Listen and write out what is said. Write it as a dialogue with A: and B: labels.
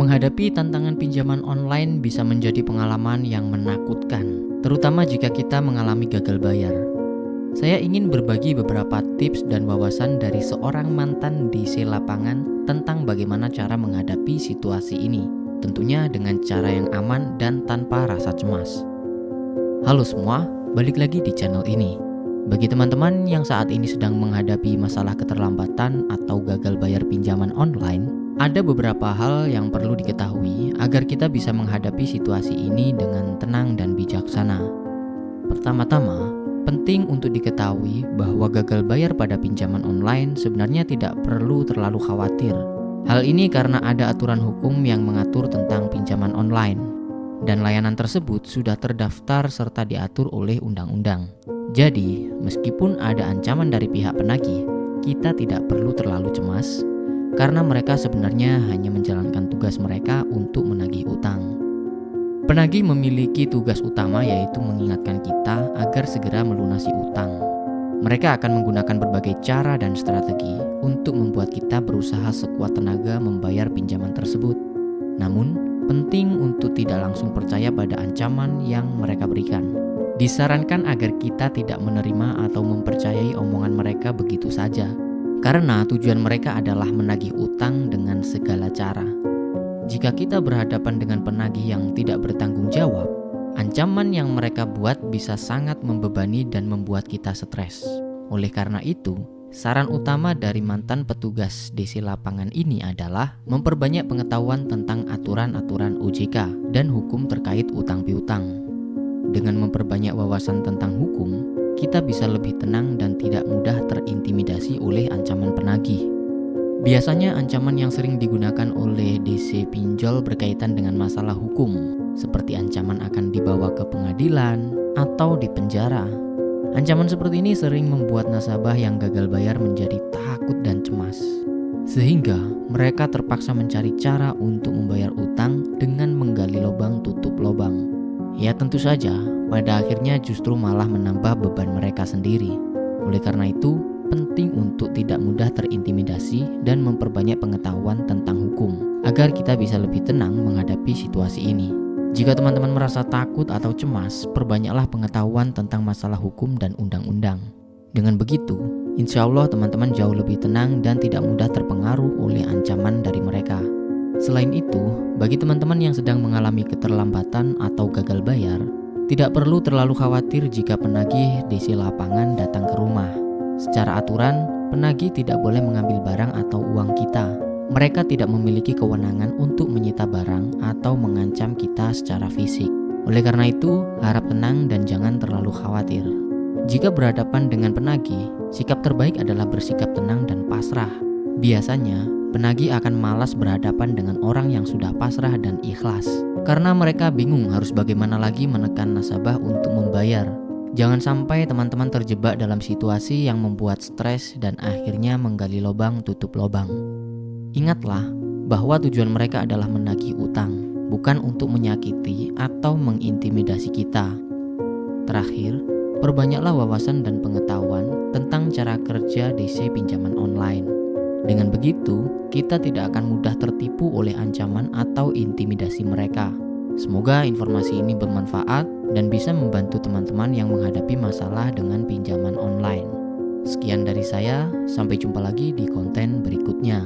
A: Menghadapi tantangan pinjaman online bisa menjadi pengalaman yang menakutkan, terutama jika kita mengalami gagal bayar. Saya ingin berbagi beberapa tips dan wawasan dari seorang mantan DC lapangan tentang bagaimana cara menghadapi situasi ini, tentunya dengan cara yang aman dan tanpa rasa cemas. Halo semua, balik lagi di channel ini. Bagi teman-teman yang saat ini sedang menghadapi masalah keterlambatan atau gagal bayar pinjaman online, ada beberapa hal yang perlu diketahui agar kita bisa menghadapi situasi ini dengan tenang dan bijaksana. Pertama-tama, penting untuk diketahui bahwa gagal bayar pada pinjaman online sebenarnya tidak perlu terlalu khawatir. Hal ini karena ada aturan hukum yang mengatur tentang pinjaman online, dan layanan tersebut sudah terdaftar serta diatur oleh undang-undang. Jadi, meskipun ada ancaman dari pihak penagih, kita tidak perlu terlalu cemas, karena mereka sebenarnya hanya menjalankan tugas mereka untuk menagih utang. Penagih memiliki tugas utama yaitu mengingatkan kita agar segera melunasi utang. Mereka akan menggunakan berbagai cara dan strategi untuk membuat kita berusaha sekuat tenaga membayar pinjaman tersebut. Namun, penting untuk tidak langsung percaya pada ancaman yang mereka berikan. Disarankan agar kita tidak menerima atau mempercayai omongan mereka begitu saja, karena tujuan mereka adalah menagih utang dengan segala cara. Jika kita berhadapan dengan penagih yang tidak bertanggung jawab, ancaman yang mereka buat bisa sangat membebani dan membuat kita stres. Oleh karena itu, saran utama dari mantan petugas DC lapangan ini adalah memperbanyak pengetahuan tentang aturan-aturan OJK dan hukum terkait utang piutang. Dengan memperbanyak wawasan tentang hukum, kita bisa lebih tenang dan tidak mudah terintimidasi oleh ancaman penagih. Biasanya ancaman yang sering digunakan oleh DC pinjol berkaitan dengan masalah hukum, seperti ancaman akan dibawa ke pengadilan atau dipenjara. Ancaman seperti ini sering membuat nasabah yang gagal bayar menjadi takut dan cemas, sehingga mereka terpaksa mencari cara untuk membayar utang dengan menggali lubang tutup lubang. Ya tentu saja, pada akhirnya justru malah menambah beban mereka sendiri. Oleh karena itu, penting untuk tidak mudah terintimidasi dan memperbanyak pengetahuan tentang hukum, agar kita bisa lebih tenang menghadapi situasi ini. Jika teman-teman merasa takut atau cemas, perbanyaklah pengetahuan tentang masalah hukum dan undang-undang. Dengan begitu, insya Allah teman-teman jauh lebih tenang dan tidak mudah terpengaruh oleh ancaman dari mereka. Selain itu, bagi teman-teman yang sedang mengalami keterlambatan atau gagal bayar, tidak perlu terlalu khawatir jika penagih DC lapangan datang ke rumah. Secara aturan, penagih tidak boleh mengambil barang atau uang kita. Mereka tidak memiliki kewenangan untuk menyita barang atau mengancam kita secara fisik. Oleh karena itu, harap tenang dan jangan terlalu khawatir. Jika berhadapan dengan penagih, sikap terbaik adalah bersikap tenang dan pasrah. Biasanya, penagih akan malas berhadapan dengan orang yang sudah pasrah dan ikhlas, karena mereka bingung harus bagaimana lagi menekan nasabah untuk membayar. Jangan sampai teman-teman terjebak dalam situasi yang membuat stres dan akhirnya menggali lubang tutup lubang. Ingatlah bahwa tujuan mereka adalah menagih utang, bukan untuk menyakiti atau mengintimidasi kita. Terakhir, perbanyaklah wawasan dan pengetahuan tentang cara kerja DC pinjaman online. Dengan begitu, kita tidak akan mudah tertipu oleh ancaman atau intimidasi mereka. Semoga informasi ini bermanfaat dan bisa membantu teman-teman yang menghadapi masalah dengan pinjaman online. Sekian dari saya, sampai jumpa lagi di konten berikutnya.